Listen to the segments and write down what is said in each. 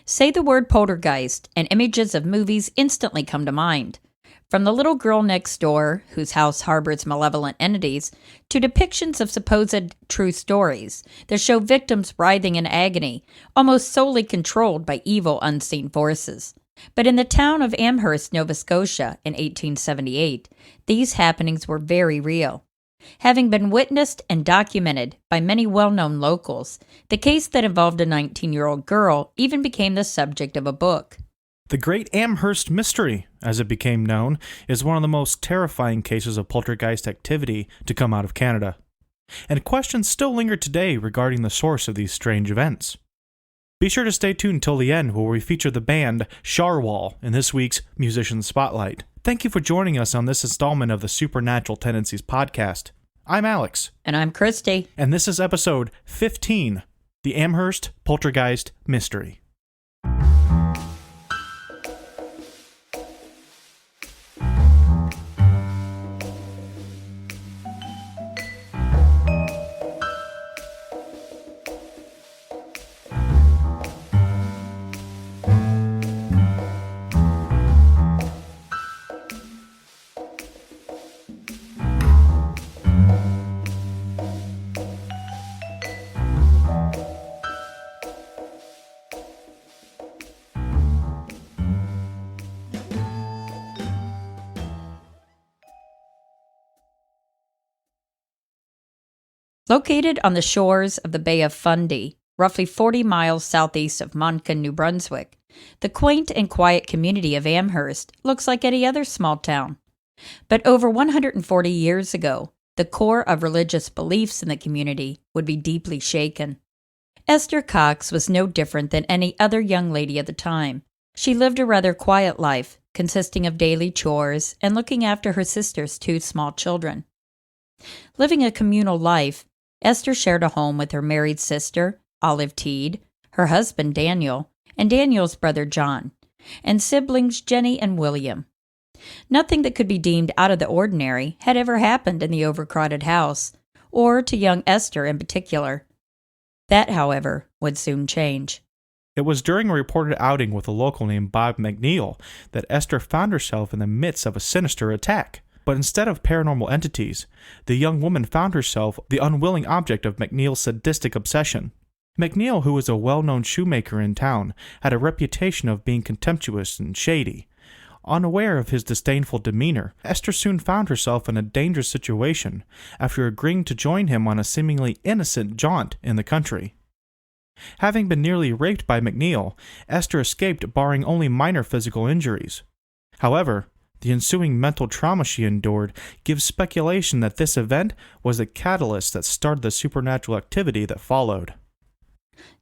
Say the word poltergeist, and images of movies instantly come to mind. From the little girl next door, whose house harbors malevolent entities, to depictions of supposed true stories that show victims writhing in agony, almost solely controlled by evil unseen forces. But in the town of Amherst, Nova Scotia, in 1878, these happenings were very real. Having been witnessed and documented by many well-known locals, the case that involved a 19-year-old girl even became the subject of a book. The Great Amherst Mystery, as it became known, is one of the most terrifying cases of poltergeist activity to come out of Canada. And questions still linger today regarding the source of these strange events. Be sure to stay tuned till the end, where we feature the band Sharwahl in this week's Musician Spotlight. Thank you for joining us on this installment of the Supernatural Tendencies Podcast. I'm Alex. And I'm Christie. And this is episode 15, The Amherst Poltergeist Mystery. Located on the shores of the Bay of Fundy, roughly 40 miles southeast of Moncton, New Brunswick, the quaint and quiet community of Amherst looks like any other small town. But over 140 years ago, the core of religious beliefs in the community would be deeply shaken. Esther Cox was no different than any other young lady at the time. She lived a rather quiet life, consisting of daily chores and looking after her sister's 2 small children. Living a communal life, Esther shared a home with her married sister, Olive Teed, her husband Daniel, and Daniel's brother John, and siblings Jenny and William. Nothing that could be deemed out of the ordinary had ever happened in the overcrowded house, or to young Esther in particular. That, however, would soon change. It was during a reported outing with a local named Bob McNeil that Esther found herself in the midst of a sinister attack. But instead of paranormal entities, the young woman found herself the unwilling object of McNeil's sadistic obsession. McNeil, who was a well-known shoemaker in town, had a reputation of being contemptuous and shady. Unaware of his disdainful demeanor, Esther soon found herself in a dangerous situation after agreeing to join him on a seemingly innocent jaunt in the country. Having been nearly raped by McNeil, Esther escaped barring only minor physical injuries. However, the ensuing mental trauma she endured gives speculation that this event was the catalyst that started the supernatural activity that followed.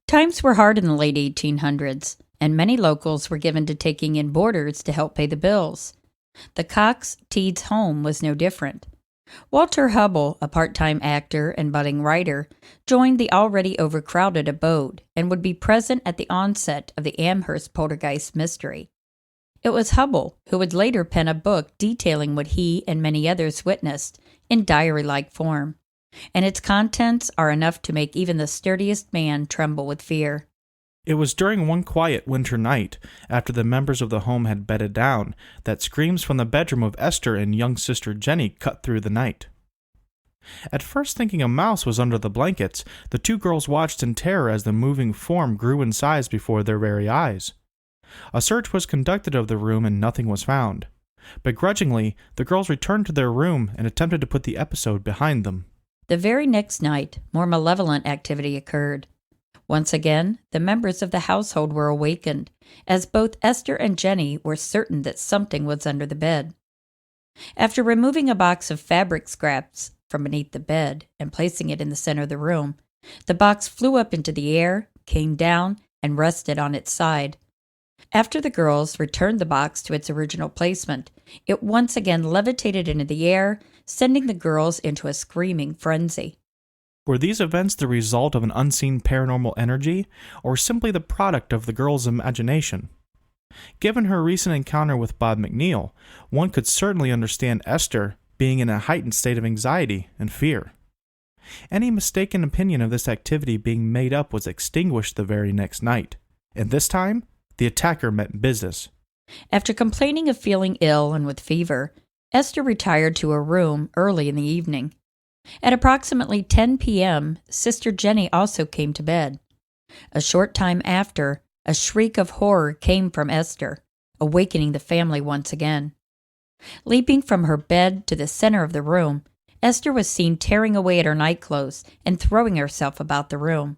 Times were hard in the late 1800s, and many locals were given to taking in boarders to help pay the bills. The Cox-Teeds home was no different. Walter Hubble, a part-time actor and budding writer, joined the already overcrowded abode and would be present at the onset of the Amherst Poltergeist Mystery. It was Hubble who would later pen a book detailing what he and many others witnessed in diary-like form, and its contents are enough to make even the sturdiest man tremble with fear. It was during one quiet winter night, after the members of the home had bedded down, that screams from the bedroom of Esther and young sister Jenny cut through the night. At first thinking a mouse was under the blankets, the 2 girls watched in terror as the moving form grew in size before their very eyes. A search was conducted of the room and nothing was found. Begrudgingly, the girls returned to their room and attempted to put the episode behind them. The very next night, more malevolent activity occurred. Once again, the members of the household were awakened, as both Esther and Jenny were certain that something was under the bed. After removing a box of fabric scraps from beneath the bed and placing it in the center of the room, the box flew up into the air, came down, and rested on its side. After the girls returned the box to its original placement, it once again levitated into the air, sending the girls into a screaming frenzy. Were these events the result of an unseen paranormal energy, or simply the product of the girls' imagination? Given her recent encounter with Bob McNeil, one could certainly understand Esther being in a heightened state of anxiety and fear. Any mistaken opinion of this activity being made up was extinguished the very next night, and this time The attacker meant business. After complaining of feeling ill and with fever, Esther retired to her room early in the evening. At approximately 10 p.m., Sister Jenny also came to bed. A short time after, a shriek of horror came from Esther, awakening the family once again. Leaping from her bed to the center of the room, Esther was seen tearing away at her nightclothes and throwing herself about the room.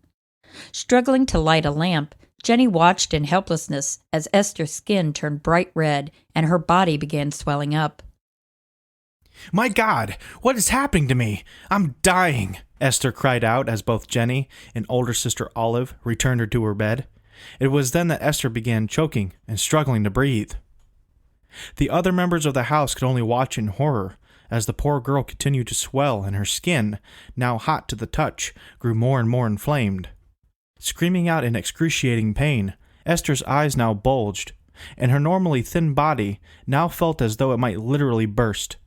Struggling to light a lamp, Jenny watched in helplessness as Esther's skin turned bright red and her body began swelling up. "My God, what is happening to me? I'm dying," Esther cried out as both Jenny and older sister Olive returned her to her bed. It was then that Esther began choking and struggling to breathe. The other members of the house could only watch in horror as the poor girl continued to swell and her skin, now hot to the touch, grew more and more inflamed. Screaming out in excruciating pain, Esther's eyes now bulged, and her normally thin body now felt as though it might literally burst.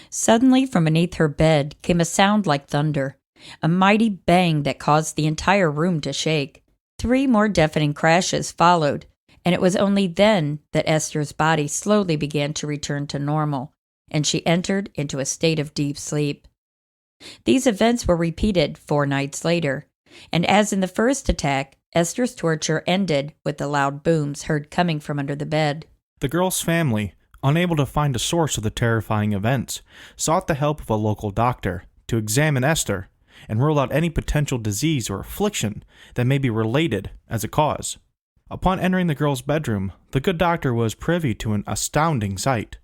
Suddenly, from beneath her bed came a sound like thunder, a mighty bang that caused the entire room to shake. 3 more deafening crashes followed, and it was only then that Esther's body slowly began to return to normal, and she entered into a state of deep sleep. These events were repeated 4 nights later, and as in the first attack, Esther's torture ended with the loud booms heard coming from under the bed. The girl's family, unable to find a source of the terrifying events, sought the help of a local doctor to examine Esther and rule out any potential disease or affliction that may be related as a cause. Upon entering the girl's bedroom, the good doctor was privy to an astounding sight.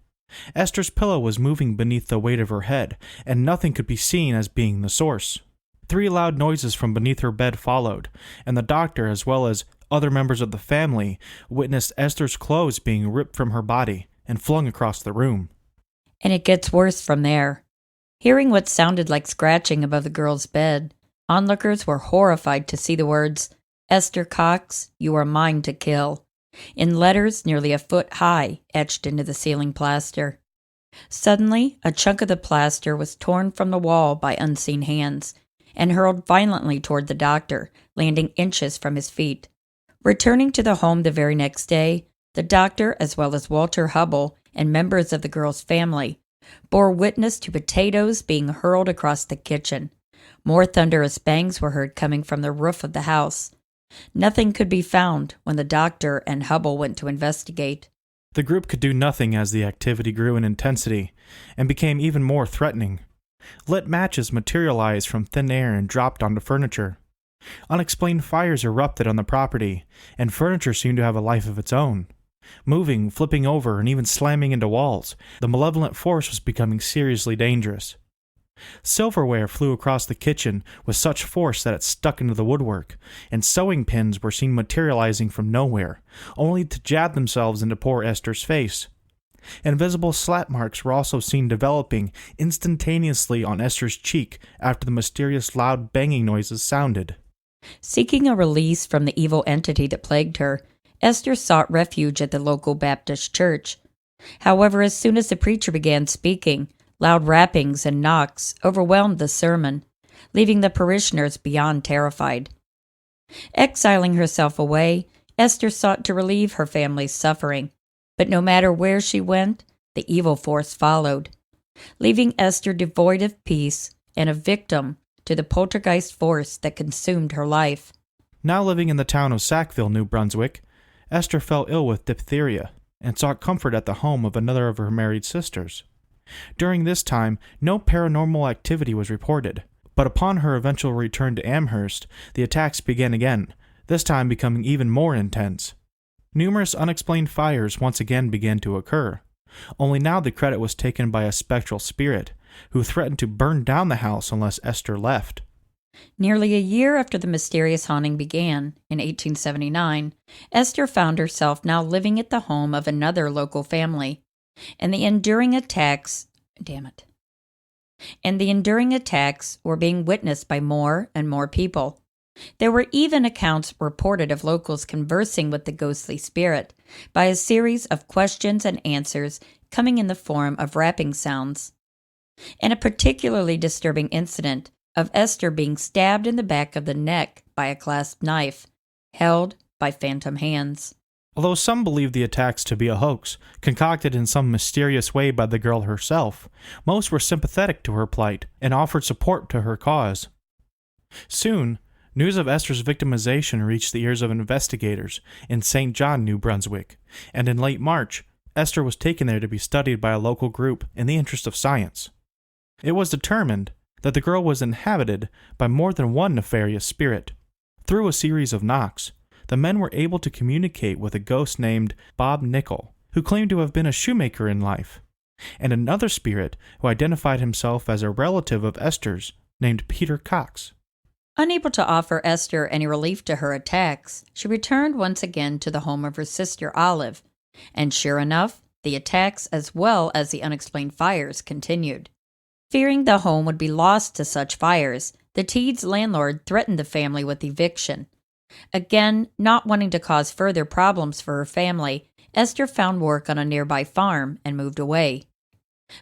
Esther's pillow was moving beneath the weight of her head, and nothing could be seen as being the source. 3 loud noises from beneath her bed followed, and the doctor, as well as other members of the family, witnessed Esther's clothes being ripped from her body and flung across the room. And it gets worse from there. Hearing what sounded like scratching above the girl's bed, onlookers were horrified to see the words, "Esther Cox, you are mine to kill," in letters nearly a foot high etched into the ceiling plaster. Suddenly, a chunk of the plaster was torn from the wall by unseen hands and hurled violently toward the doctor, landing inches from his feet. Returning to the home the very next day, the doctor, as well as Walter Hubble and members of the girl's family, bore witness to potatoes being hurled across the kitchen. More thunderous bangs were heard coming from the roof of the house. Nothing could be found when the doctor and Hubble went to investigate. The group could do nothing as the activity grew in intensity and became even more threatening. Lit matches materialized from thin air and dropped onto furniture. Unexplained fires erupted on the property, and furniture seemed to have a life of its own. Moving, flipping over, and even slamming into walls, the malevolent force was becoming seriously dangerous. Silverware flew across the kitchen with such force that it stuck into the woodwork, and sewing pins were seen materializing from nowhere, only to jab themselves into poor Esther's face. Invisible slap marks were also seen developing instantaneously on Esther's cheek after the mysterious loud banging noises sounded. Seeking a release from the evil entity that plagued her, Esther sought refuge at the local Baptist church. However, as soon as the preacher began speaking, loud rappings and knocks overwhelmed the sermon, leaving the parishioners beyond terrified. Exiling herself away, Esther sought to relieve her family's suffering, but no matter where she went, the evil force followed, leaving Esther devoid of peace and a victim to the poltergeist force that consumed her life. Now living in the town of Sackville, New Brunswick, Esther fell ill with diphtheria and sought comfort at the home of another of her married sisters. During this time, no paranormal activity was reported, but upon her eventual return to Amherst, the attacks began again, this time becoming even more intense. Numerous unexplained fires once again began to occur, only now the credit was taken by a spectral spirit, who threatened to burn down the house unless Esther left. Nearly a year after the mysterious haunting began, in 1879, Esther found herself now living at the home of another local family, and the enduring attacks were being witnessed by more and more people. There were even accounts reported of locals conversing with the ghostly spirit by a series of questions and answers coming in the form of rapping sounds. And a particularly disturbing incident of Esther being stabbed in the back of the neck by a clasp knife, held by phantom hands. Although some believed the attacks to be a hoax, concocted in some mysterious way by the girl herself, most were sympathetic to her plight and offered support to her cause. Soon, news of Esther's victimization reached the ears of investigators in St. John, New Brunswick, and in late March, Esther was taken there to be studied by a local group in the interest of science. It was determined that the girl was inhabited by more than one nefarious spirit. Through a series of knocks, the men were able to communicate with a ghost named Bob Nickel, who claimed to have been a shoemaker in life, and another spirit who identified himself as a relative of Esther's named Peter Cox. Unable to offer Esther any relief to her attacks, she returned once again to the home of her sister Olive, and sure enough, the attacks as well as the unexplained fires continued. Fearing the home would be lost to such fires, the Teeds landlord threatened the family with eviction. Again, not wanting to cause further problems for her family, Esther found work on a nearby farm and moved away.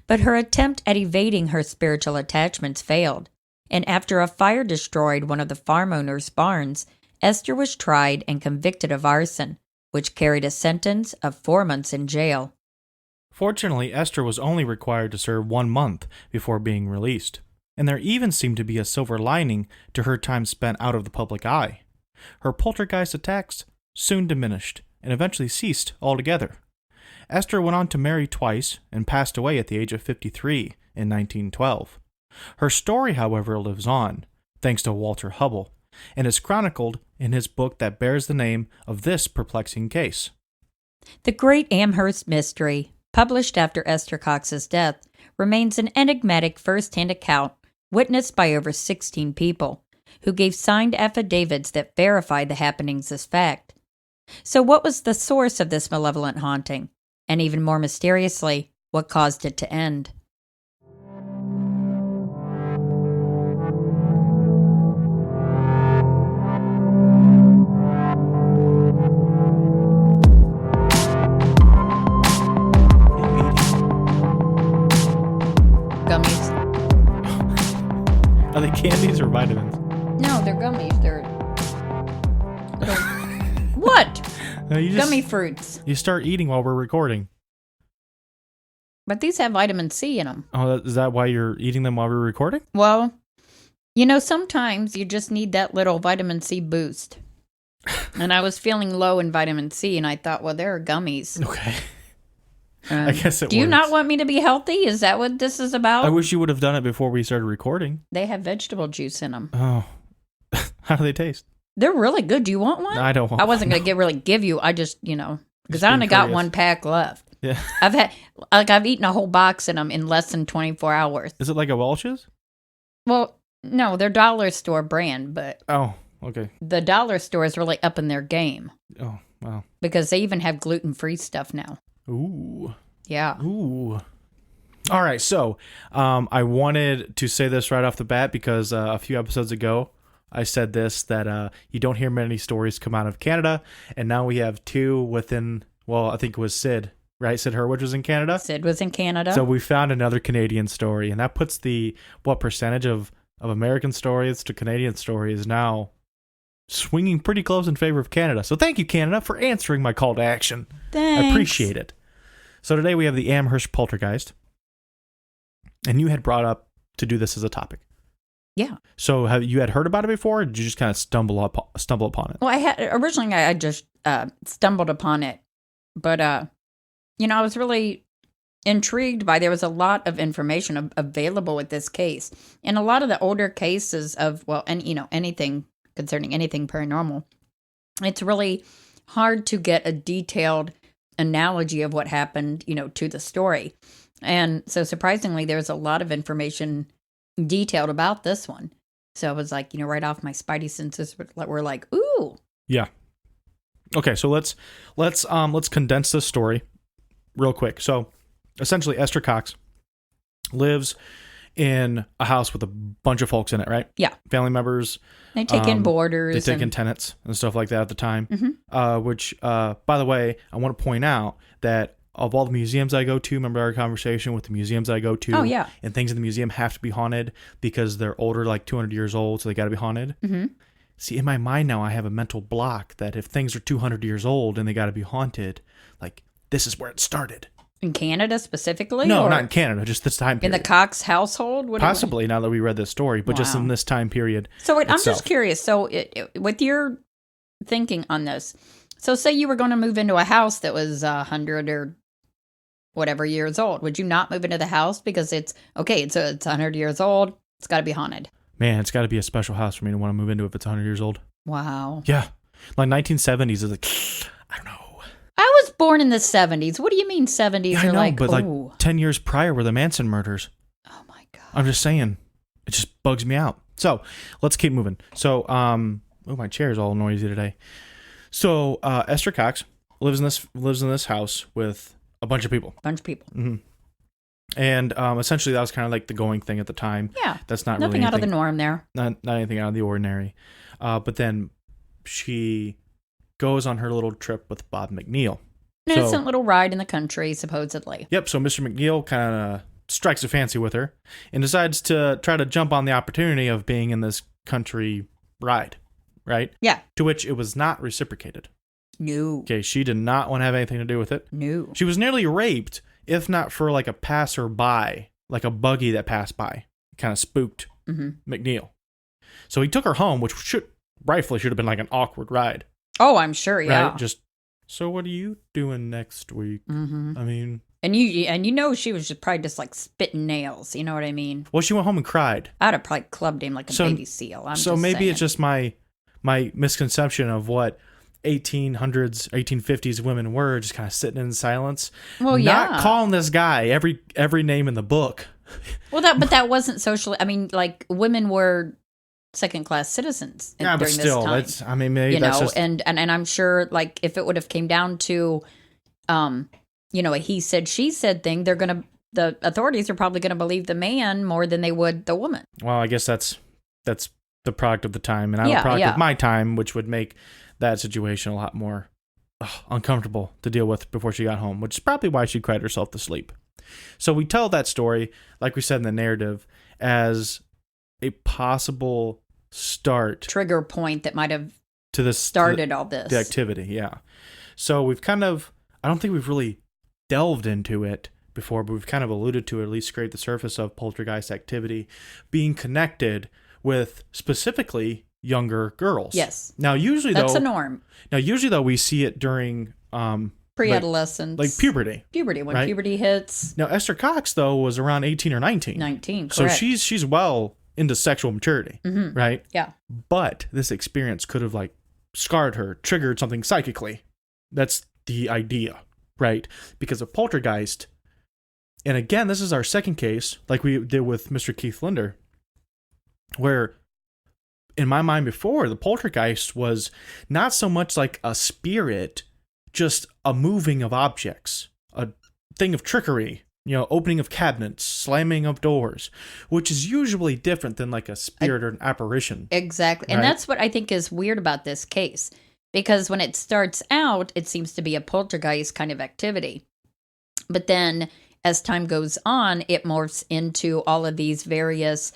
But her attempt at evading her spiritual attachments failed, and after a fire destroyed one of the farm owner's barns, Esther was tried and convicted of arson, which carried a sentence of 4 months in jail. Fortunately, Esther was only required to serve 1 month before being released, and there even seemed to be a silver lining to her time spent out of the public eye. Her poltergeist attacks soon diminished and eventually ceased altogether. Esther went on to marry twice and passed away at the age of 53 in 1912. Her story, however, lives on, thanks to Walter Hubbell, and is chronicled in his book that bears the name of this perplexing case. The Great Amherst Mystery, published after Esther Cox's death, remains an enigmatic first-hand account witnessed by over 16 people, who gave signed affidavits that verified the happenings as fact. So what was the source of this malevolent haunting? And even more mysteriously, what caused it to end? Gummies. Are they candies or vitamins? No, they're gummies. They're what? No, Gummy fruits. You start eating while we're recording. But these have vitamin C in them. Oh, is that why you're eating them while we're recording? Well, sometimes you just need that little vitamin C boost. And I was feeling low in vitamin C, and I thought, well, there are gummies. Okay. I guess it Do you works. not want me to be healthy? Is that what this is about? I wish you would have done it before we started recording. They have vegetable juice in them. Oh. How do they taste? They're really good. Do you want one? No, I don't want one. I wasn't going to give you. I just, because Just I only got curious. 1 pack left. Yeah. I've eaten a whole box of them in less than 24 hours. Is it like a Welch's? Well, no, they're dollar store brand, but Oh, okay. the dollar store is really up in their game Oh, wow. because they even have gluten-free stuff now. Ooh. Yeah. Ooh. All right, so I wanted to say this right off the bat because a few episodes ago I said this, that you don't hear many stories come out of Canada, and now we have 2 within, well, I think it was Sid, right? Sid Hurwitz was in Canada? Sid was in Canada. So we found another Canadian story, and that puts what percentage of American stories to Canadian stories now swinging pretty close in favor of Canada. So thank you, Canada, for answering my call to action. Thanks. I appreciate it. So today we have the Amherst Poltergeist, and you had brought up to do this as a topic. Yeah. So have you had heard about it before, or did you just kind of stumble upon it? Well, originally I just stumbled upon it, but I was really intrigued by there was a lot of information available with this case, and a lot of the older cases of anything concerning anything paranormal, it's really hard to get a detailed analogy of what happened, to the story. And so surprisingly, there's a lot of information detailed about this one. So I was like, right off my spidey senses were like, ooh. Yeah. Okay, so let's condense this story real quick. So essentially Esther Cox lives in a house with a bunch of folks in it, right? Yeah. Family members. They take in boarders. They take in tenants and stuff like that at the time. Mm-hmm. Which, by the way, I want to point out that of all the museums I go to, remember our conversation with the museums I go to? Oh, yeah. And things in the museum have to be haunted because they're older, like 200 years old, so they got to be haunted. Mm-hmm. See, in my mind now, I have a mental block that if things are 200 years old and they got to be haunted, like, this is where it started. In Canada specifically? No, or not in Canada, just this time period. in the Cox household? Possibly, now that we read this story, but just in this time period. So wait, I'm just curious. So with your thinking on this, so say you were going to move into a house that was 100 or whatever years old. Would you not move into the house because it's 100 years old, it's got to be haunted? Man, it's got to be a special house for me to want to move into if it's 100 years old. Wow. Yeah. Like 1970s is like, I don't know. I was born in the 70s. What do you mean 70s? Yeah, I know, but like 10 years prior were the Manson murders. Oh my God. I'm just saying. It just bugs me out. So let's keep moving. So, my chair is all noisy today. So, Esther Cox lives in this house with a bunch of people. Mm-hmm. And essentially that was kind of like the going thing at the time. Yeah. That's not nothing really out of the norm there. Not anything out of the ordinary. But then she goes on her little trip with Bob McNeil. An innocent little ride in the country, supposedly. Yep. So Mr. McNeil kind of strikes a fancy with her and decides to try to jump on the opportunity of being in this country ride, right? Yeah. To which it was not reciprocated. No. Okay. She did not want to have anything to do with it. No. She was nearly raped, if not for like a passerby, like a buggy that passed by. Kind of spooked McNeil. So he took her home, which rightfully should have been like an awkward ride. Oh, I'm sure, yeah. Right? Just, so what are you doing next week? Mm-hmm. I mean... And you know she was probably just like spitting nails, you know what I mean? Well, she went home and cried. I'd have probably clubbed him like a baby seal. So maybe it's just my misconception of what 1800s, 1850s women were, just kind of sitting in silence. Well, yeah. Not calling this guy every name in the book. Well, that wasn't socially... I mean, like, women were second-class citizens during but still, this time. Maybe that's just... And I'm sure, like, if it would have came down to, a he said, she said thing, the authorities are probably going to believe the man more than they would the woman. Well, I guess that's the product of the time, and I'm a product of my time, which would make that situation a lot more uncomfortable to deal with before she got home, which is probably why she cried herself to sleep. So we tell that story, like we said in the narrative, as a possible trigger point that might have to this started all this. The activity, yeah. So we've I don't think we've really delved into it before, but we've kind of alluded to it, at least scraped the surface of poltergeist activity being connected with specifically younger girls. Yes. Now, usually that's a norm. Now, usually though, we see it during pre-adolescence, like puberty. Puberty, when right? Puberty hits. Now, Esther Cox though was around 18 or 19. 19, correct. So she's well into sexual maturity, right? Yeah. But this experience could have like scarred her, triggered something psychically. That's the idea, right? Because of poltergeist, and again, this is our second case, like we did with Mr. Keith Linder, where in my mind before, the poltergeist was not so much like a spirit, just a moving of objects, a thing of trickery, opening of cabinets, slamming of doors, which is usually different than like a spirit or an apparition. Exactly. Right? And that's what I think is weird about this case, because when it starts out, it seems to be a poltergeist kind of activity. But then as time goes on, it morphs into all of these various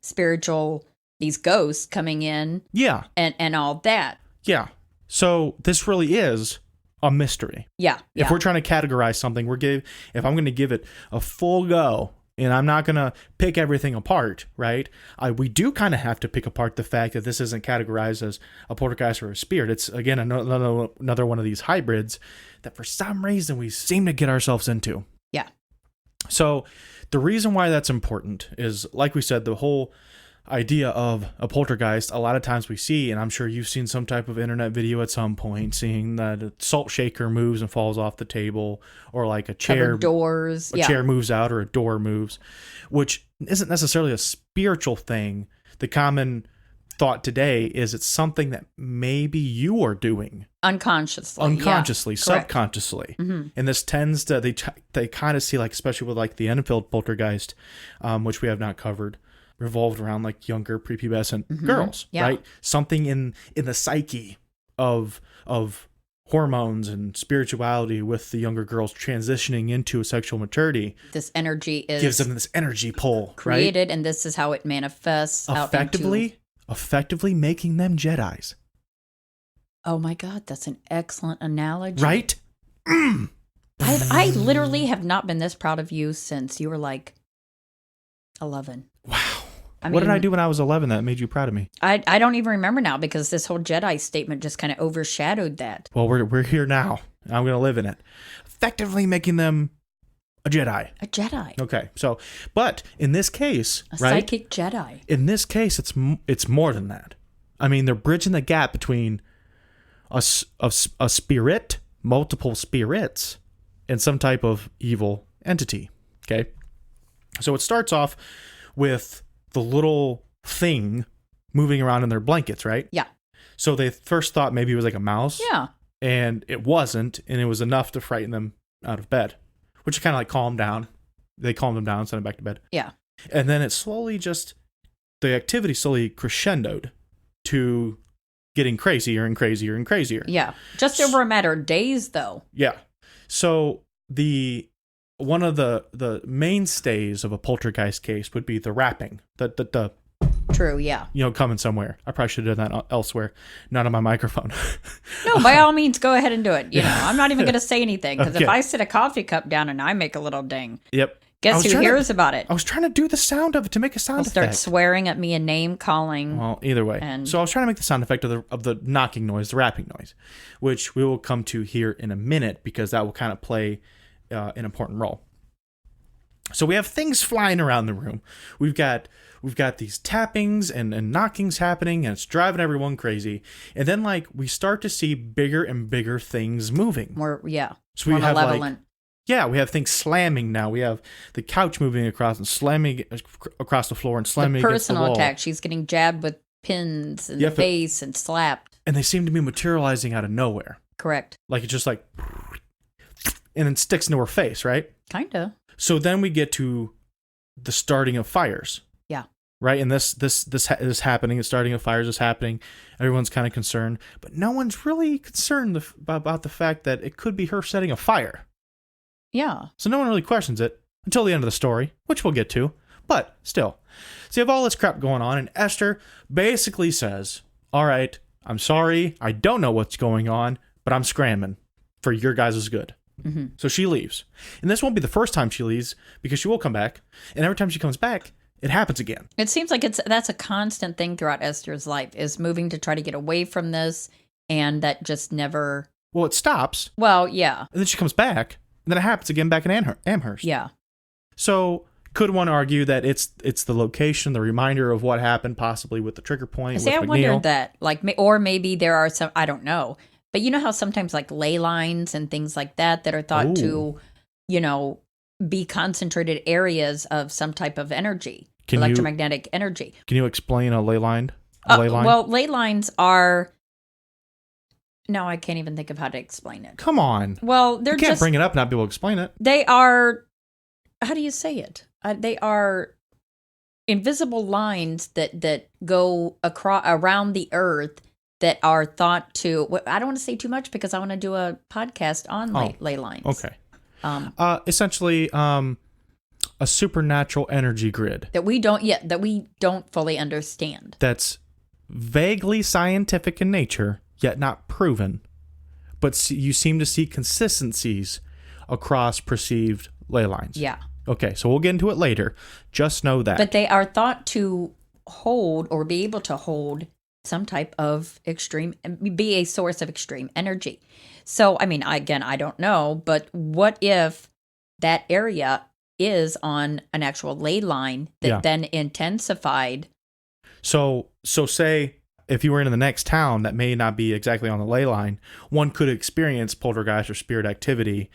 spiritual, these ghosts coming in. Yeah. And all that. Yeah. So this really is a mystery. Yeah. If we're trying to categorize something, if I'm going to give it a full go, and I'm not going to pick everything apart, right? We do kind of have to pick apart the fact that this isn't categorized as a poltergeist or a spirit. It's, again, another one of these hybrids that for some reason we seem to get ourselves into. Yeah. So the reason why that's important is, like we said, the whole idea of a poltergeist, a lot of times we see, and I'm sure you've seen some type of internet video at some point, seeing that a salt shaker moves and falls off the table, or like a chair chair moves out, or a door moves, which isn't necessarily a spiritual thing. The common thought today is it's something that maybe you are doing unconsciously, subconsciously. And this tends to, they kind of see, like, especially with like the Enfield poltergeist, which we have not covered, revolved around like younger prepubescent girls, right? Something in the psyche of hormones and spirituality with the younger girls transitioning into a sexual maturity. This energy gives them this energy pull, created, right? And this is how it manifests effectively. effectively making them Jedis. Oh my God, that's an excellent analogy. Right? I literally have not been this proud of you since you were like 11. Wow. I What did mean, I do when I was 11 that made you proud of me? I don't even remember now because this whole Jedi statement just kind of overshadowed that. Well, we're here now. I'm going to live in it. Effectively making them a Jedi. A Jedi. Okay. So, but in this case, A right? psychic Jedi. In this case, it's more than that. I mean, they're bridging the gap between a spirit, multiple spirits, and some type of evil entity. Okay. So it starts off with the little thing moving around in their blankets, right? Yeah. So they first thought maybe it was like a mouse. Yeah. And it wasn't, and it was enough to frighten them out of bed, which kind of like calmed down. They calmed them down, sent them back to bed. Yeah. And then it slowly the activity slowly crescendoed to getting crazier and crazier and crazier. Yeah. Just over a matter of days, though. Yeah. So one of the mainstays of a poltergeist case would be the rapping, the True, yeah. coming somewhere. I probably should have done that elsewhere, not on my microphone. No, by all means, go ahead and do it. I'm not even going to say anything because Okay. if I sit a coffee cup down and I make a little ding, Yep. guess who hears about it? I was trying to do the sound of it to make a sound I'll start effect. swearing at me and name calling. Well, either way. And- So I was trying to make the sound effect of the knocking noise, the rapping noise, which we will come to here in a minute because that will kind of play an important role. So we have things flying around the room. We've got these tappings and knockings happening, and it's driving everyone crazy. And then we start to see bigger and bigger things moving. More, yeah. So we more have malevolent. we have things slamming now. We have the couch moving across and slamming across the floor and slamming The against the wall. personal attack. She's getting jabbed with pins in the face and slapped. And they seem to be materializing out of nowhere. Correct. Like it's just and then sticks into her face, right? Kinda. So then we get to the starting of fires. Yeah. Right? And this is happening. The starting of fires is happening. Everyone's kind of concerned. But no one's really concerned about the fact that it could be her setting a fire. Yeah. So no one really questions it until the end of the story, which we'll get to. But still. So you have all this crap going on, and Esther basically says, all right, I'm sorry. I don't know what's going on, but I'm scramming for your guys' good. Mm-hmm. So she leaves. And this won't be the first time she leaves because she will come back. And every time she comes back, it happens again. It seems like that's a constant thing throughout Esther's life, is moving to try to get away from this, and that just never... Well, it stops. Well, yeah. And then she comes back. And then it happens again back in Amherst. Yeah. So could one argue that it's the location, the reminder of what happened, possibly with the trigger point? See, with I McNeil? wondered that. Or maybe there are some... I don't know. But you know how sometimes ley lines and things like that are thought to, be concentrated areas of some type of energy, electromagnetic energy. Can you explain a ley line? Well, ley lines are... No, I can't even think of how to explain it. Come on. Well, they're You can't just... bring it up and not be able to explain it. They are... How do you say it? They are invisible lines that go around the earth that are thought to... I don't want to say too much because I want to do a podcast on ley lines. Okay. Essentially, a supernatural energy grid. That we don't fully understand. That's vaguely scientific in nature, yet not proven. But you seem to see consistencies across perceived ley lines. Yeah. Okay, so we'll get into it later. Just know that. But they are thought to hold or be able to hold some type of be a source of extreme energy. So, I mean, again, I don't know, but what if that area is on an actual ley line that then intensified? So say if you were in the next town that may not be exactly on the ley line, one could experience poltergeist or spirit activity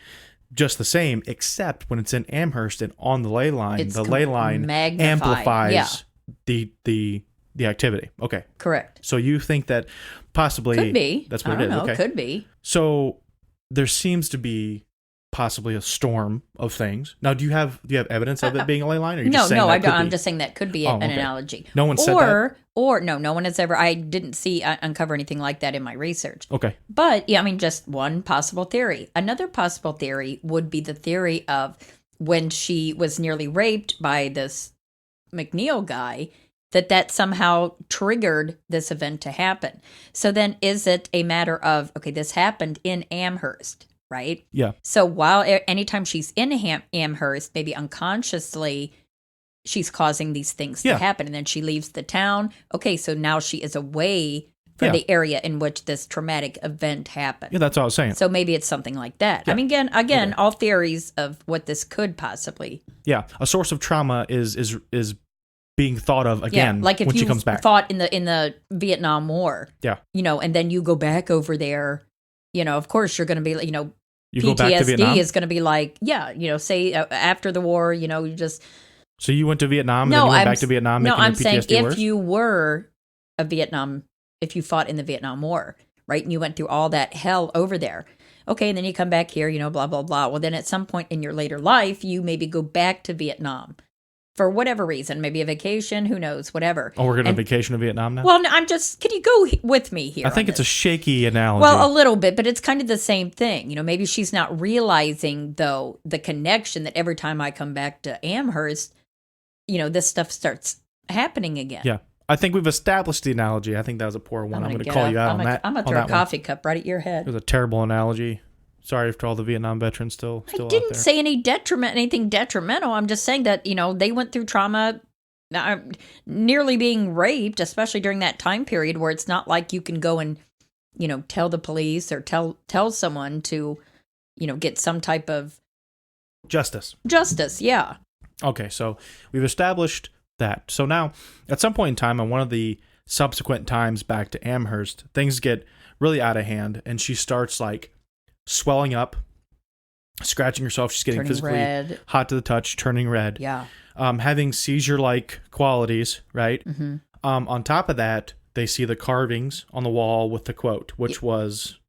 just the same, except when it's in Amherst and on the ley line, the ley line amplifies the activity. Okay. Correct. So you think that possibly... Could be. That's what I it don't is. know. Okay. Could be. So there seems to be possibly a storm of things. Now, do you have evidence of it being a ley line? Or are you just saying I that could don't. I'm be? just saying that could be an analogy. No one said that? Or no one has ever... I didn't uncover anything like that in my research. Okay. But, yeah, I mean, just one possible theory. Another possible theory would be the theory of when she was nearly raped by this McNeil guy, that somehow triggered this event to happen. So then is it a matter of, okay, this happened in Amherst, right? Yeah. So anytime she's in Amherst, maybe unconsciously, she's causing these things to happen. And then she leaves the town. Okay, so now she is away from the area in which this traumatic event happened. Yeah, that's all I was saying. So maybe it's something like that. Yeah. I mean, again, all theories of what this could possibly. Yeah, a source of trauma is being thought of again like if when you she comes back. Fought in the Vietnam War. Yeah. And then you go back over there, of course you're going to be, you PTSD go back to Vietnam? is going to be like, say after the war, you just. So you went to Vietnam and then you went back to Vietnam making your PTSD saying worse? if you were if you fought in the Vietnam War, right, and you went through all that hell over there, okay, and then you come back here, blah, blah, blah. Well, then at some point in your later life, you maybe go back to Vietnam for whatever reason, maybe a vacation, who knows, whatever. Oh, we're going to vacation to Vietnam now? Well, can you go with me here? I think it's a shaky analogy. Well, a little bit, but it's kind of the same thing. Maybe she's not realizing, though, the connection that every time I come back to Amherst, this stuff starts happening again. Yeah. I think we've established the analogy. I think that was a poor one. I'm going to call you out on that. I'm going to throw a coffee cup right at your head. It was a terrible analogy. Sorry for all the Vietnam veterans still out there. I didn't say anything detrimental. I'm just saying that, they went through trauma, nearly being raped, especially during that time period where it's not like you can go and, tell the police or tell someone to, get some type of justice. Justice, yeah. Okay, so we've established that. So now, at some point in time, on one of the subsequent times back to Amherst, things get really out of hand, and she starts swelling up, scratching herself. She's getting turning physically red. Hot to the touch, turning red. Yeah. Having seizure-like qualities, right? Mm-hmm. On top of that, they see the carvings on the wall with the quote, which was,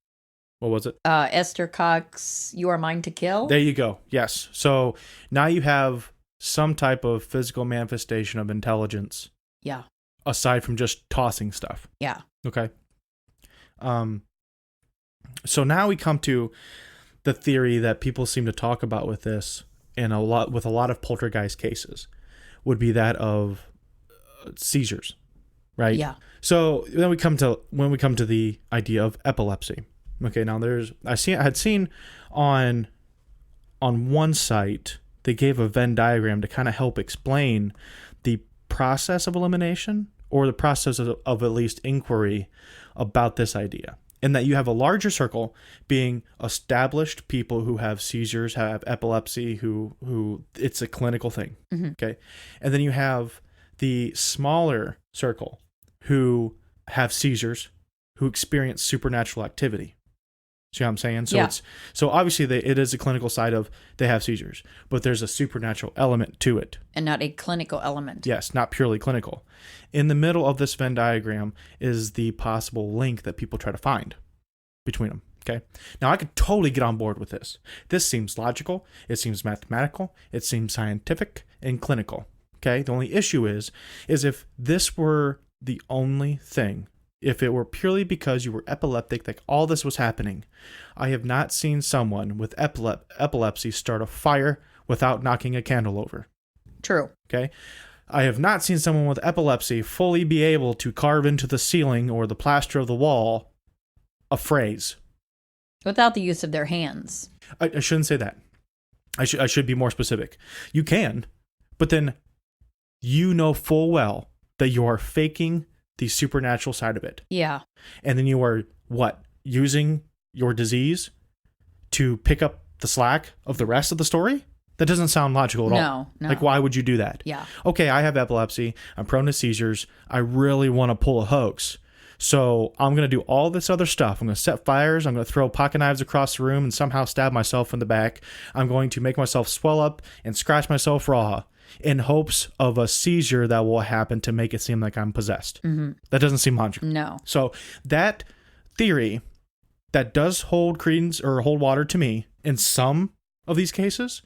what was it? Esther Cox, "You Are Mine to Kill." There you go. Yes. So now you have some type of physical manifestation of intelligence. Yeah. Aside from just tossing stuff. Yeah. Okay. So now we come to the theory that people seem to talk about with this with a lot of poltergeist cases would be that of seizures, right? Yeah. So then we come to the idea of epilepsy. Okay. Now I had seen on one site, they gave a Venn diagram to kind of help explain the process of elimination or the process of at least inquiry about this idea. And that you have a larger circle being established people who have seizures, have epilepsy, who it's a clinical thing. Mm-hmm. Okay. And then you have the smaller circle who have seizures, who experience supernatural activity. See what I'm saying? So so obviously it is a clinical side of they have seizures, but there's a supernatural element to it. And not a clinical element. Yes, not purely clinical. In the middle of this Venn diagram is the possible link that people try to find between them. Okay. Now I could totally get on board with this. This seems logical. It seems mathematical. It seems scientific and clinical. Okay. The only issue is if this were the only thing, if it were purely because you were epileptic, like all this was happening, I have not seen someone with epilepsy start a fire without knocking a candle over. True. Okay. I have not seen someone with epilepsy fully be able to carve into the ceiling or the plaster of the wall a phrase. Without the use of their hands. I shouldn't say that. I should be more specific. You can, but then you know full well that you are faking the supernatural side of it. Yeah. And then you are, using your disease to pick up the slack of the rest of the story? That doesn't sound logical at all. No. Like, why would you do that? Yeah. Okay, I have epilepsy. I'm prone to seizures. I really want to pull a hoax. So I'm going to do all this other stuff. I'm going to set fires. I'm going to throw pocket knives across the room and somehow stab myself in the back. I'm going to make myself swell up and scratch myself raw in hopes of a seizure that will happen to make it seem like I'm possessed. Mm-hmm. That doesn't seem logical. No. So that theory that does hold credence or hold water to me in some of these cases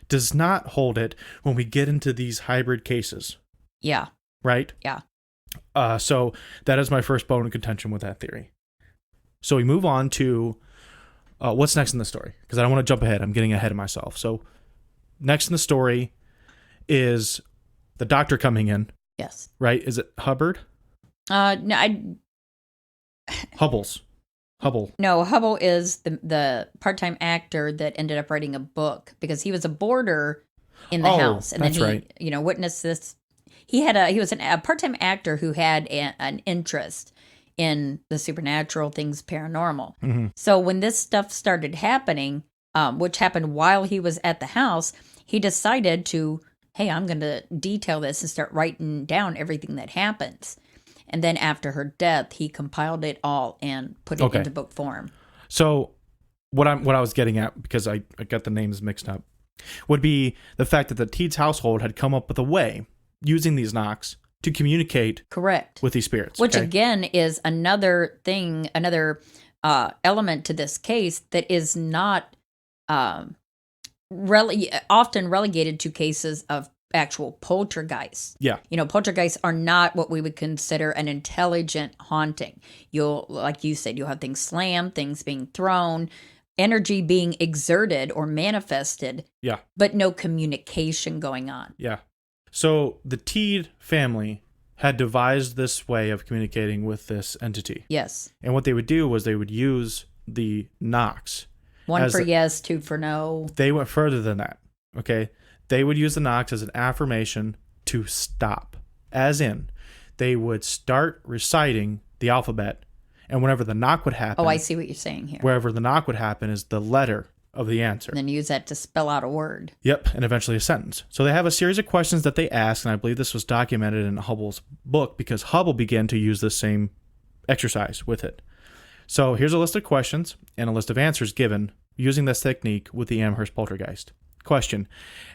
does not hold it when we get into these hybrid cases. Yeah. Right? Yeah. So that is my first bone of contention with that theory. So we move on to what's next in the story, because I don't want to jump ahead. I'm getting ahead of myself. So next in the story is the doctor coming in Yes. right? Is it Hubbard? No, Hubble. No, Hubble is the part-time actor that ended up writing a book because he was a boarder in the house, and then that's right. witnessed this. He was a part-time actor who had an interest in the supernatural, things paranormal. Mm-hmm. So when this stuff started happening, which happened while he was at the house, he decided to, hey, I'm going to detail this and start writing down everything that happens. And then after her death, he compiled it all and put it into book form. So what I was getting at, because I got the names mixed up, would be the fact that the Teeds household had come up with a way using these knocks to communicate with these spirits. Which again is another thing, another element to this case that is not often relegated to cases of actual poltergeists. Yeah. Poltergeists are not what we would consider an intelligent haunting. Like you said, you'll have things slammed, things being thrown, energy being exerted or manifested. Yeah. But no communication going on. Yeah. So the Teed family had devised this way of communicating with this entity. Yes. And what they would do was they would use the knocks. One for yes, two for no. They went further than that. Okay. They would use the knocks as an affirmation to stop. As in, they would start reciting the alphabet, and whenever the knock would happen... Oh, I see what you're saying here. Wherever the knock would happen is the letter of the answer. And then use that to spell out a word. Yep, and eventually a sentence. So they have a series of questions that they ask, and I believe this was documented in Hubble's book because Hubble began to use the same exercise with it. So here's a list of questions and a list of answers given using this technique with the Amherst Poltergeist. Question: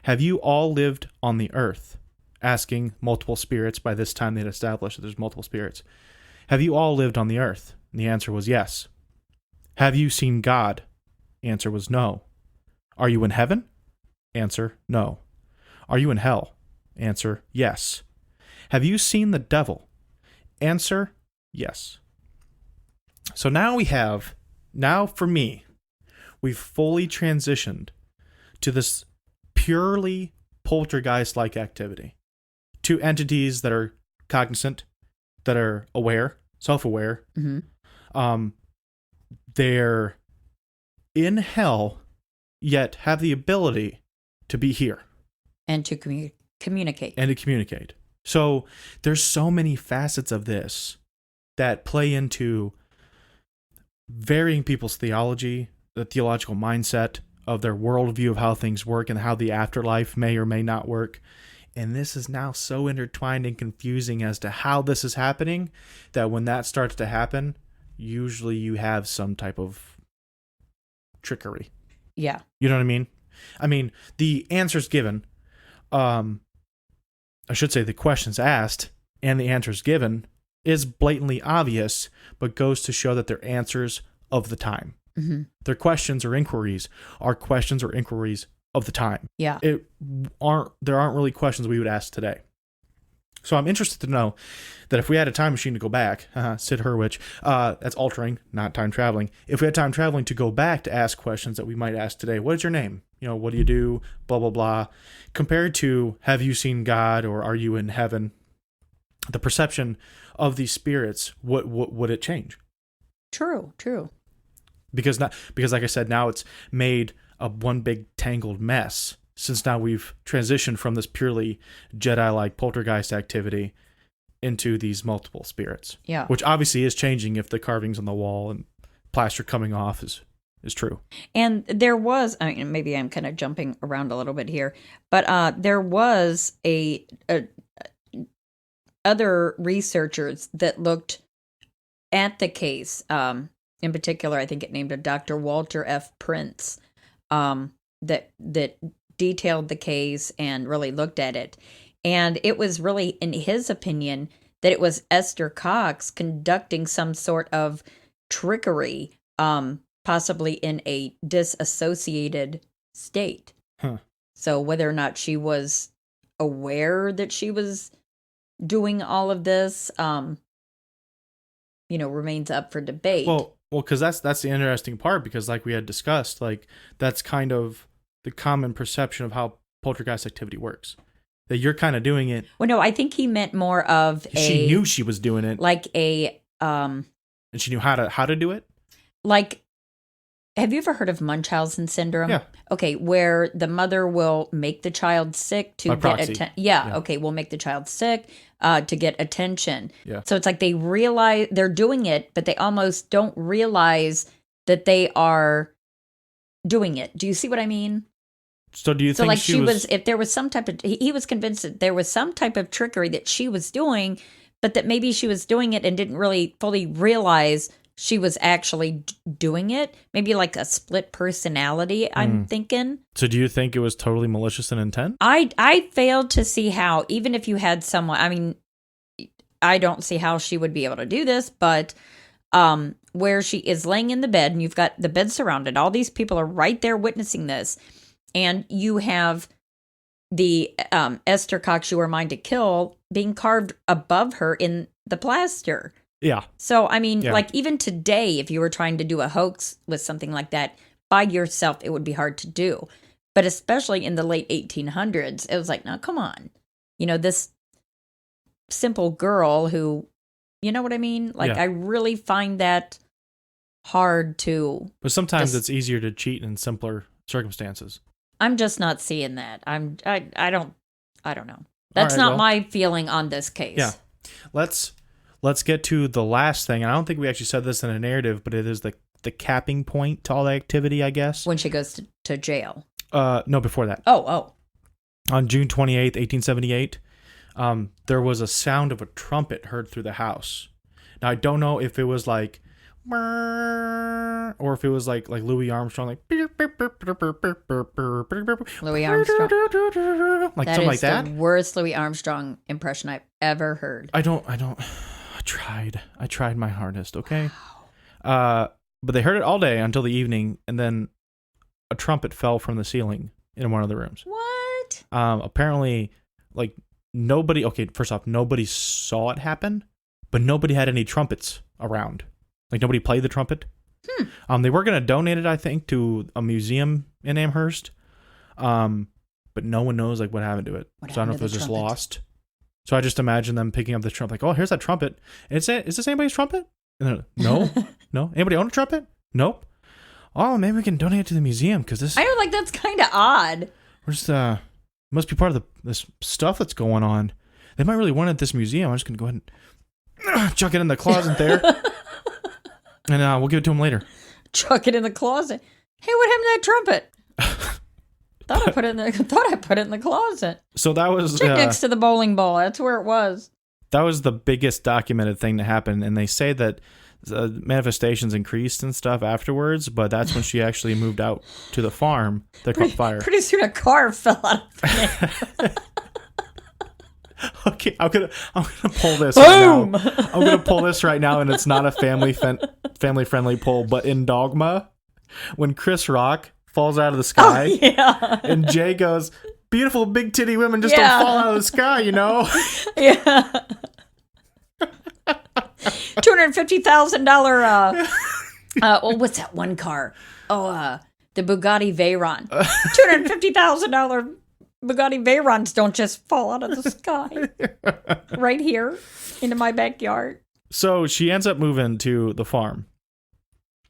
have you all lived on the earth? Asking multiple spirits. By this time they'd established that there's multiple spirits. Have you all lived on the earth? And the answer was yes. Have you seen God? Answer was no. Are you in heaven? Answer: no. Are you in hell? Answer: yes. Have you seen the devil? Answer: yes. So now for me, we've fully transitioned to this purely poltergeist-like activity, to entities that are cognizant, that are aware, self-aware. Mm-hmm. They're in hell, yet have the ability to be here. And to communicate. And to communicate. So there's so many facets of this that play into varying people's theology, the theological mindset of their worldview of how things work and how the afterlife may or may not work. And this is now so intertwined and confusing as to how this is happening that when that starts to happen, usually you have some type of trickery. Yeah. You know what I mean? I mean, the answers given, I should say the questions asked and the answers given is blatantly obvious, but goes to show that they're answers of the time. Mm-hmm. Their questions or inquiries are questions or inquiries of the time. Yeah. There aren't really questions we would ask today. So I'm interested to know that if we had a time machine to go back, Sid Hurwitz, that's altering, not time traveling. If we had time traveling to go back to ask questions that we might ask today, what is your name? What do you do? Blah, blah, blah. Compared to, have you seen God or are you in heaven? The perception of these spirits, what would it change? True. Because like I said, now it's made a one big tangled mess, since now we've transitioned from this purely Jedi-like poltergeist activity into these multiple spirits. Yeah. Which obviously is changing if the carvings on the wall and plaster coming off is true. And there was, maybe I'm kind of jumping around a little bit here, but there was other researchers that looked at the case. In particular, I think it named a Dr. Walter F. Prince, that detailed the case and really looked at it. And it was really, in his opinion, that it was Esther Cox conducting some sort of trickery, possibly in a disassociated state. Huh. So whether or not she was aware that she was doing all of this, remains up for debate. Well, because that's the interesting part, because like we had discussed, like that's kind of the common perception of how poltergeist activity works. That you're kind of doing it. Well, no, I think he meant more of She knew she was doing it. Like and she knew how to do it? Like, have you ever heard of Munchausen syndrome? Yeah. Okay, where the mother will make the child sick to get attention. Yeah, okay, we'll make the child sick to get attention. Yeah. So it's like they realize they're doing it, but they almost don't realize that they are doing it. Do you see what I mean? So do you think like she was if there was some type of, he was convinced that there was some type of trickery that she was doing, but that maybe she was doing it and didn't really fully realize she was actually doing it. Maybe like a split personality, I'm thinking. So do you think it was totally malicious in intent? I failed to see how, even if you had someone, I mean, I don't see how she would be able to do this, but where she is laying in the bed and you've got the bed surrounded, all these people are right there witnessing this, and you have the Esther Cox You Were Mine to Kill being carved above her in the plaster. Yeah. So, I mean, like even today, if you were trying to do a hoax with something like that by yourself, it would be hard to do. But especially in the late 1800s, it was like, no, come on. You know, this simple girl who, you know what I mean? Like, I really find that hard to. But sometimes it's easier to cheat in simpler circumstances. I'm just not seeing that. I don't know. That's not my feeling on this case. Yeah. Let's get to the last thing. And I don't think we actually said this in a narrative, but it is the capping point to all the activity, I guess. When she goes to jail. No, before that. Oh. On June 28th, 1878, there was a sound of a trumpet heard through the house. Now, I don't know if it was like, or if it was like Louis Armstrong, like Louis Armstrong, like something like that. That is the worst Louis Armstrong impression I've ever heard. I tried my hardest. Okay. Wow. But they heard it all day until the evening, and then a trumpet fell from the ceiling in one of the rooms. What? Apparently, like nobody. Okay, first off, nobody saw it happen, but nobody had any trumpets around. Like nobody played the trumpet. They were going to donate it, I think, to a museum in Amherst. But no one knows like what happened to it. So I don't know if it was just lost. So I just imagine them picking up the trumpet, like, oh, here's that trumpet. And is this anybody's trumpet? And no. Anybody own a trumpet? Nope. Oh, maybe we can donate it to the museum because this. I know, like that's kind of odd. We're just must be part of this stuff that's going on. They might really want it at this museum. I'm just gonna go ahead and chuck it in the closet there. And we'll give it to him later. Chuck it in the closet. Hey, what happened to that trumpet? Thought I put it in the closet. So that was check next to the bowling ball. That's where it was. That was the biggest documented thing to happen, and they say that manifestations increased and stuff afterwards. But that's when she actually moved out to the farm that caught fire. Pretty soon, a car fell out of it. Okay, I'm gonna pull this right now. I'm gonna pull this right now, and it's not a family friendly pull, but in Dogma, when Chris Rock falls out of the sky, and Jay goes, "Beautiful big titty women just don't fall out of the sky, you know." Yeah. $250,000. Well, what's that one car? Oh, the Bugatti Veyron. $250,000. Bugatti Veyrons don't just fall out of the sky. Right here into my backyard. So she ends up moving to the farm.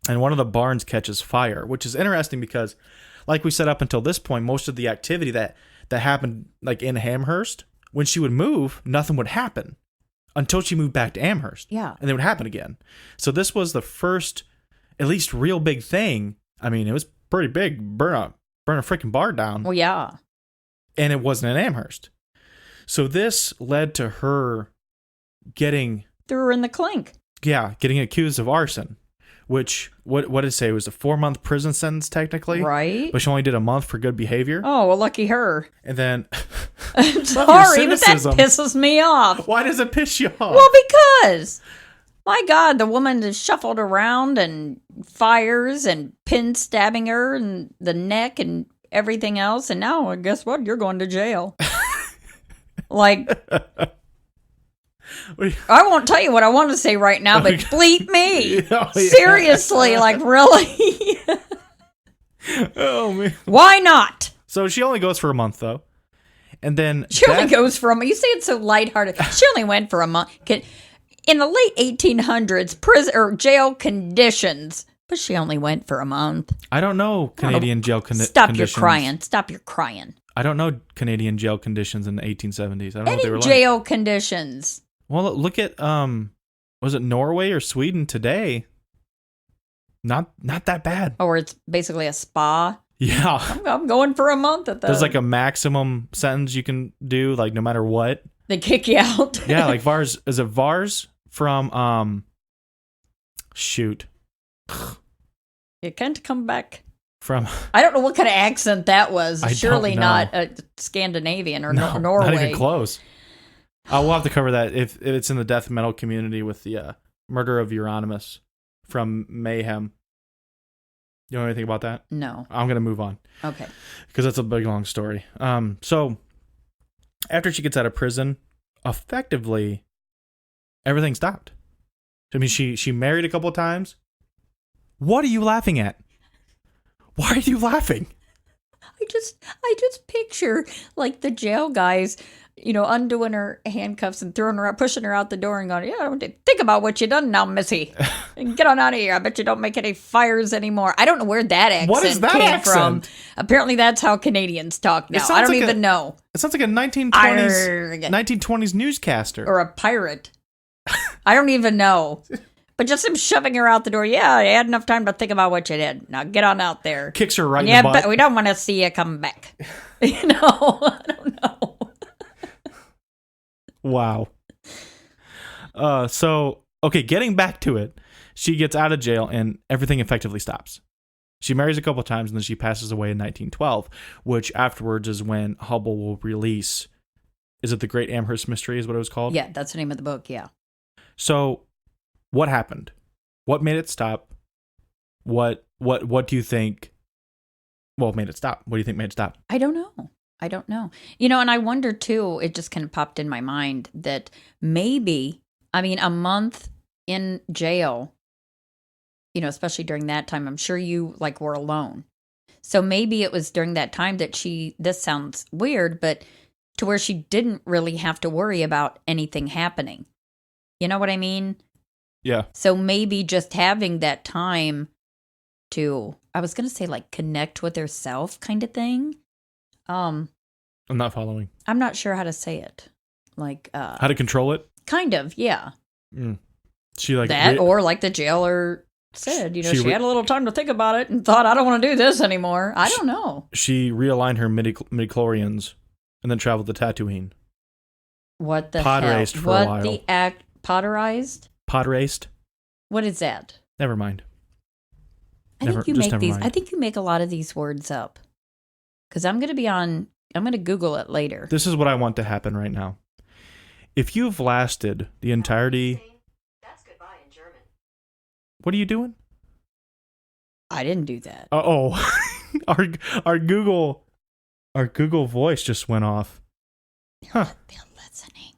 And one of the barns catches fire, which is interesting because, like we said up until this point, most of the activity that happened like in Amherst, when she would move, nothing would happen until she moved back to Amherst. Yeah. And then it would happen again. So this was the first, at least real big thing. I mean, it was pretty big. Burn a freaking barn down. Well, yeah. And it wasn't in Amherst. So this led to her getting... Threw her in the clink. Yeah, getting accused of arson. Which, what did it say? It was a 4-month prison sentence, technically. Right. But she only did a month for good behavior. Oh, well, lucky her. And then... I'm sorry, but that pisses me off. Why does it piss you off? Well, because... My God, the woman is shuffled around and fires and pin stabbing her in the neck and everything else. And now, guess what? You're going to jail. Like... I won't tell you what I want to say right now, but bleep me. Oh, yeah. Seriously, like really? Oh, man. Why not? So she only goes for a month, though. And then She only goes for a month. You say it's so lighthearted. She only went for a month. In the late 1800s, prison or jail conditions, but she only went for a month. I don't know Canadian jail conditions. Stop your crying. Stop your crying. I don't know Canadian jail conditions in the 1870s. I don't know what they were like. Jail conditions. Well, look at was it Norway or Sweden today? Not that bad. Or it's basically a spa. Yeah. I'm going for a month at that. There's like a maximum sentence you can do, like no matter what. They kick you out. Yeah, like Vars. Is it Vars from shoot. You can't come back. From I don't know what kind of accent that was. I Surely don't know. not Scandinavian or no, Norway. Not even close. We'll have to cover that if it's in the death metal community with the murder of Euronymous from Mayhem. You know anything about that? No. I'm going to move on. Okay. Because that's a big, long story. So, after she gets out of prison, effectively, everything stopped. I mean, she married a couple of times. What are you laughing at? Why are you laughing? I just picture like the jail guys, undoing her handcuffs and throwing her out, pushing her out the door and going, think about what you done now, missy. And get on out of here. I bet you don't make any fires anymore. I don't know where that accent came from. Apparently that's how Canadians talk now. I don't even know. It sounds like a 1920s newscaster. Or a pirate. I don't even know. But just him shoving her out the door. Yeah, I had enough time to think about what you did. Now get on out there. Kicks her right in the butt. But we don't want to see you come back. I don't know. Wow. Okay, getting back to it. She gets out of jail and everything effectively stops. She marries a couple times and then she passes away in 1912, which afterwards is when Hubble will release. Is it the Great Amherst Mystery is what it was called? Yeah, that's the name of the book, yeah. So, what happened? What made it stop? What do you think? Well, made it stop. What do you think made it stop? I don't know. And I wonder too, it just kind of popped in my mind that maybe, a month in jail, especially during that time, I'm sure you were alone. So maybe it was during that time that this sounds weird, but to where she didn't really have to worry about anything happening. You know what I mean? Yeah. So maybe just having that time to, I was going to say connect with herself kind of thing. I'm not following. I'm not sure how to say it. How to control it? Kind of, yeah. She that, or like the jailer said, she had a little time to think about it and thought, I don't want to do this anymore. I don't know. She realigned her midichlorians and then traveled to Tatooine. What the pod hell? Raced for a while. The act poderized? Pod raced? What is that? Never mind. I think you make a lot of these words up. Because I'm going to Google it later. This is what I want to happen right now. If you've lasted the entirety... That's goodbye in German. What are you doing? I didn't do that. Uh-oh. our Google voice just went off. They're listening.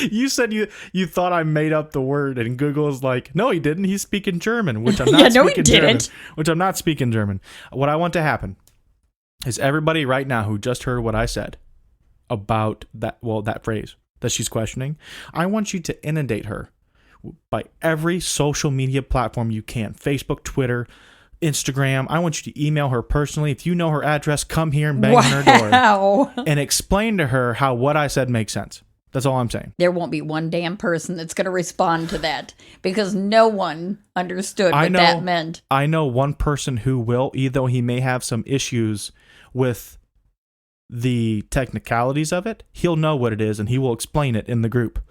You said you thought I made up the word, and Google is like, no, he didn't. He's speaking German, which I'm not speaking German. Which I'm not speaking German. What I want to happen is everybody right now who just heard what I said about that phrase that she's questioning, I want you to inundate her by every social media platform you can. Facebook, Twitter, Instagram. I want you to email her personally. If you know her address, come here and bang on her door and explain to her how what I said makes sense. That's all I'm saying. There won't be one damn person that's going to respond to that because no one understood what that meant. I know one person who will, either he may have some issues with the technicalities of it. He'll know what it is and he will explain it in the group.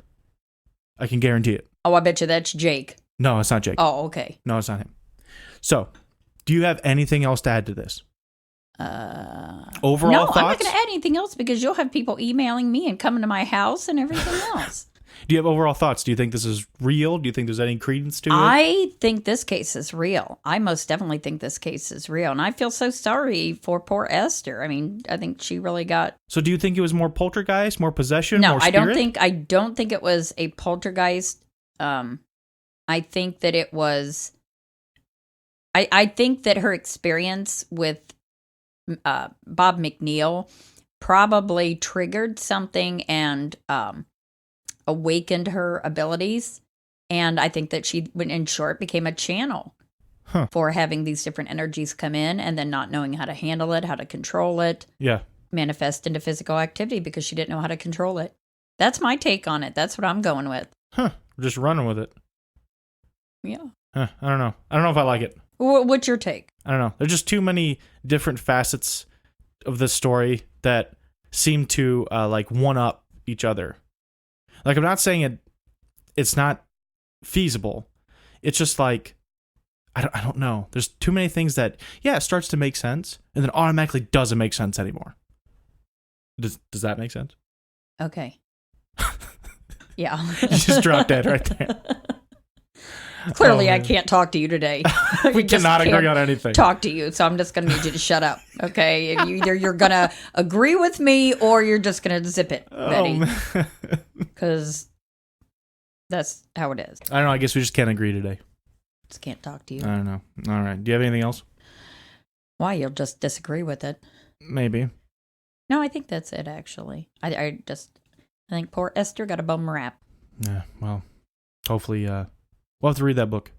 I can guarantee it. Oh, I bet you that's Jake. No, it's not Jake. Oh, okay. No, it's not him. So, do you have anything else to add to this? Overall thoughts? I'm not going to add anything else because you'll have people emailing me and coming to my house and everything else. Do you have overall thoughts? Do you think this is real? Do you think there's any credence to it? I think this case is real. I most definitely think this case is real. And I feel so sorry for poor Esther. I think she really got... So do you think it was more poltergeist, more possession, no, more spirit? I don't think it was a poltergeist. I think that it was... I think that her experience with Bob McNeil probably triggered something and awakened her abilities. And I think that she, in short, became a channel for having these different energies come in and then not knowing how to handle it, how to control it. Yeah. Manifest into physical activity because she didn't know how to control it. That's my take on it. That's what I'm going with. We're just running with it. Yeah. I don't know. I don't know if I like it. What's your take? I don't know. There's just too many different facets of this story that seem to like one up each other. Like, I'm not saying it's not feasible. It's just like I don't know. There's too many things that it starts to make sense and then automatically doesn't make sense anymore. Does that make sense? Okay. Yeah. You just dropped dead right there. Clearly, I can't talk to you today. We cannot agree on anything. Talk to you, so I'm just going to need you to shut up. Okay, either you're going to agree with me or you're just going to zip it, Betty. Because that's how it is. I don't know. I guess we just can't agree today. Just can't talk to you. I don't know. All right. Do you have anything else? Why? You'll just disagree with it. Maybe. No, I think that's it. Actually, I think poor Esther got a bum rap. Yeah. Well, hopefully, we'll have to read that book.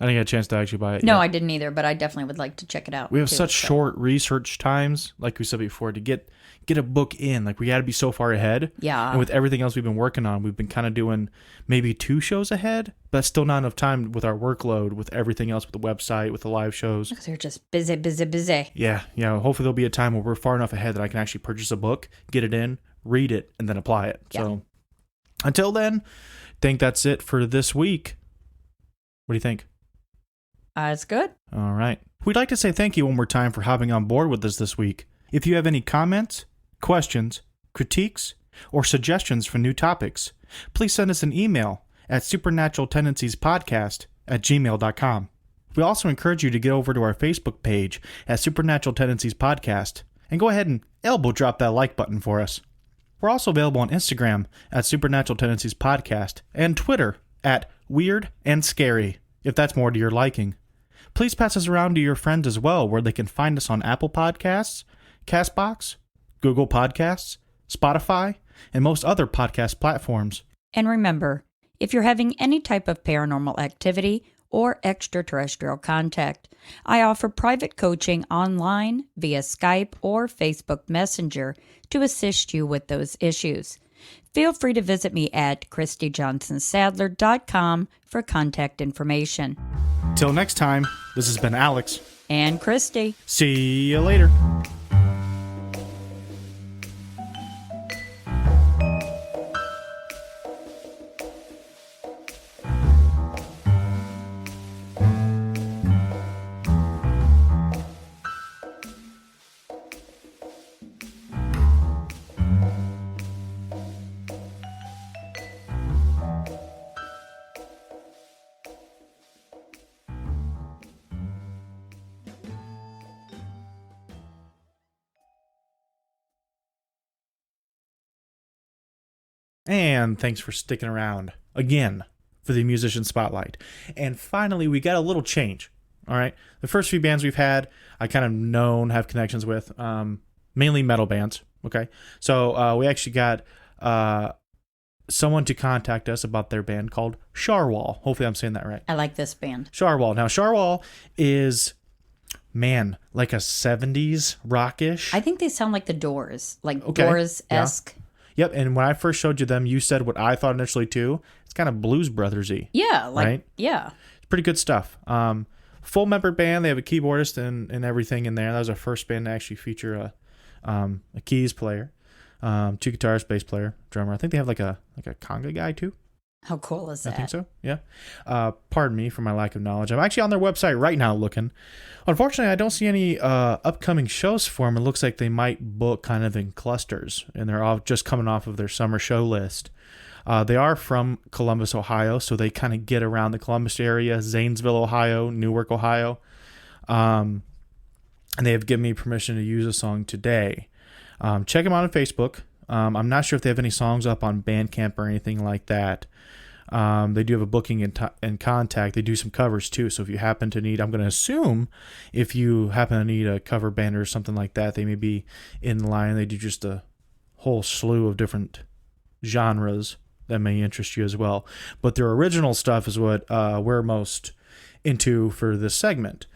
I didn't get a chance to actually buy it. No, yet. I didn't either, but I definitely would like to check it out. We have such short research times, like we said before, to get a book in. Like, we got to be so far ahead. Yeah. And with everything else we've been working on, we've been kind of doing maybe 2 shows ahead, but that's still not enough time with our workload, with everything else, with the website, with the live shows. Because they're just busy. Yeah. Hopefully there'll be a time where we're far enough ahead that I can actually purchase a book, get it in, read it, and then apply it. Yeah. So until then, I think that's it for this week. What do you think? It's good. All right. We'd like to say thank you one more time for hopping on board with us this week. If you have any comments, questions, critiques, or suggestions for new topics, please send us an email at supernaturaltendentiespodcast@gmail.com. We also encourage you to get over to our Facebook page at Supernatural Tendencies Podcast and go ahead and elbow drop that like button for us. We're also available on Instagram at Supernatural Tendencies Podcast and Twitter at Weird and Scary, if that's more to your liking. Please pass us around to your friends as well, where they can find us on Apple Podcasts, CastBox, Google Podcasts, Spotify, and most other podcast platforms. And remember, if you're having any type of paranormal activity or extraterrestrial contact, I offer private coaching online via Skype or Facebook Messenger to assist you with those issues. Feel free to visit me at ChristieJohnsonSadler.com for contact information. Till next time, this has been Alex. And Christie. See you later. And thanks for sticking around again for the Musician Spotlight. And finally, we got a little change. All right. The first few bands we've had, I kind of have connections with, mainly metal bands. Okay. So we actually got someone to contact us about their band called Sharwahl. Hopefully I'm saying that right. I like this band. Sharwahl. Now, Sharwahl is, like a 70s rockish. I think they sound like the Doors, like Okay. Doors-esque. Yeah. Yep, and when I first showed you them, you said what I thought initially too. It's kind of Blues Brothers-y. Yeah, right? Yeah. It's pretty good stuff. Full member band. They have a keyboardist and everything in there. That was our first band to actually feature a keys player, 2 guitars, bass player, drummer. I think they have like a conga guy too. How cool is that? I think so, yeah. Pardon me for my lack of knowledge. I'm actually on their website right now looking. Unfortunately, I don't see any upcoming shows for them. It looks like they might book kind of in clusters, and they're all just coming off of their summer show list. They are from Columbus, Ohio, so they kind of get around the Columbus area, Zanesville, Ohio, Newark, Ohio. And they have given me permission to use a song today. Check them out on Facebook. I'm not sure if they have any songs up on Bandcamp or anything like that. They do have a booking and contact. They do some covers too. So if you happen to need, I'm going to assume if you happen to need a cover band or something like that, they may be in line. They do just a whole slew of different genres that may interest you as well. But their original stuff is what we're most into for this segment.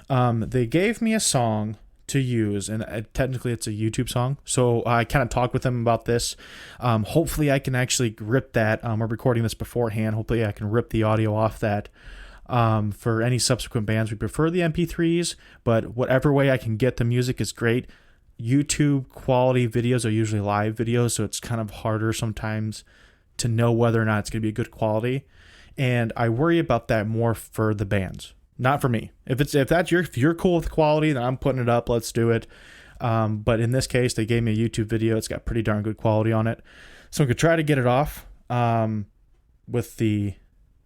They gave me a song to use, and technically it's a YouTube song, so I kind of talked with them about this. Hopefully I can actually rip that. We're recording this beforehand. Hopefully I can rip the audio off that. For any subsequent bands, we prefer the MP3s, but whatever way I can get the music is great. YouTube quality videos are usually live videos, so it's kind of harder sometimes to know whether or not it's going to be good quality, and I worry about that more for the bands. Not for me. If you're cool with the quality, then I'm putting it up. Let's do it. But in this case, they gave me a YouTube video. It's got pretty darn good quality on it, so I could try to get it off with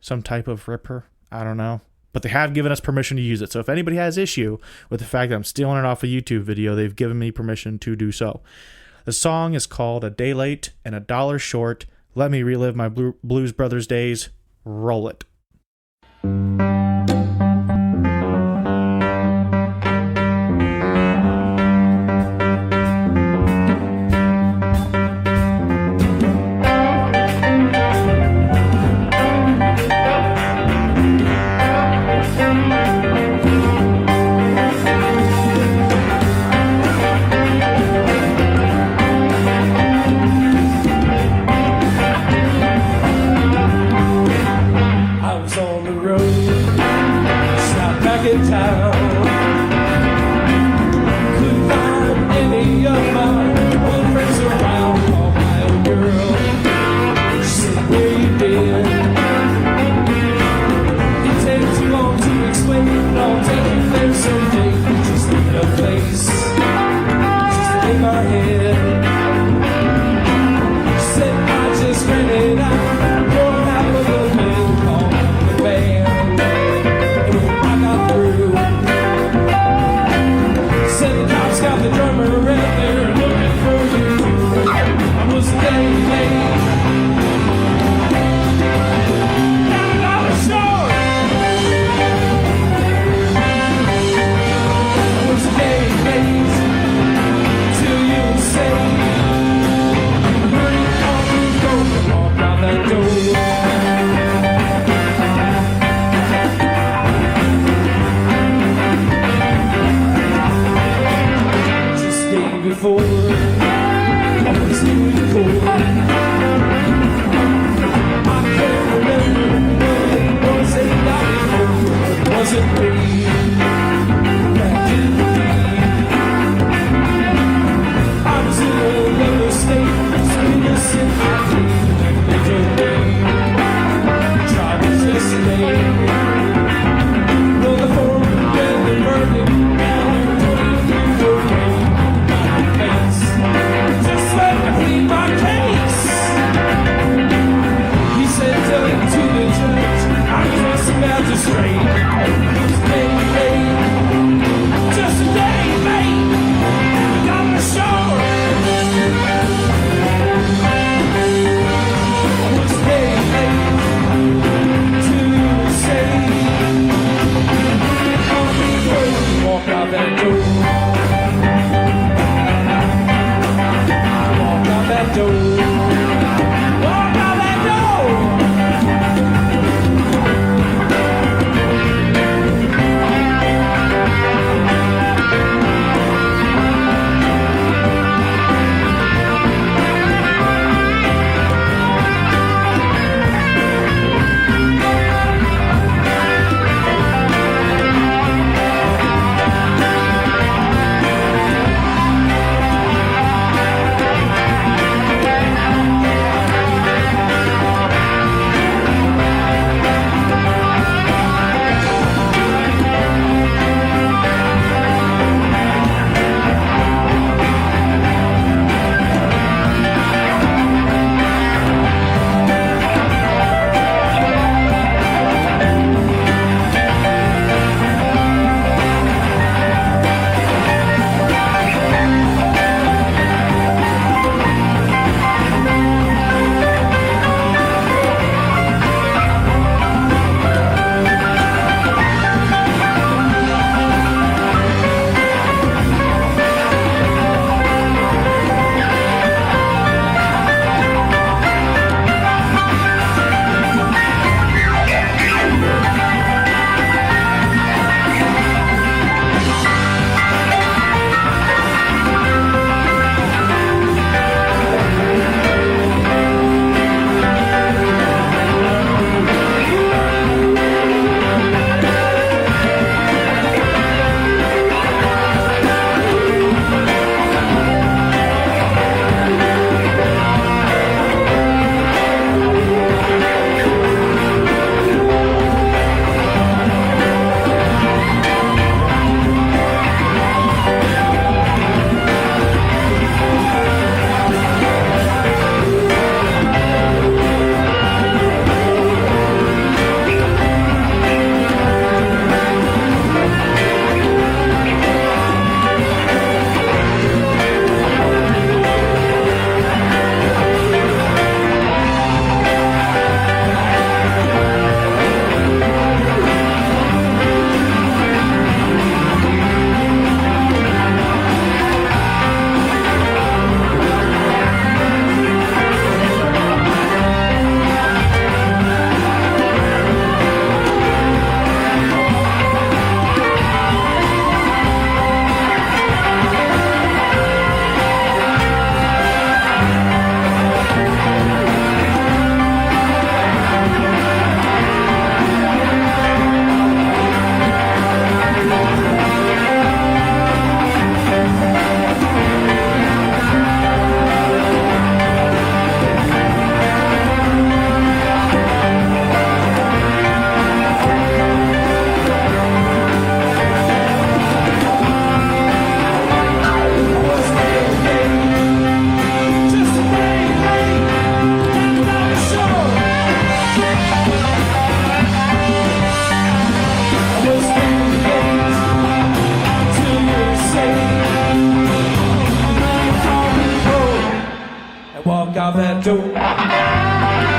some type of ripper. I don't know, but they have given us permission to use it. So if anybody has issue with the fact that I'm stealing it off a YouTube video, they've given me permission to do so. The song is called "A Day Late and $1 Short." Let me relive my Blues Brothers days. Roll it. Walk out that door.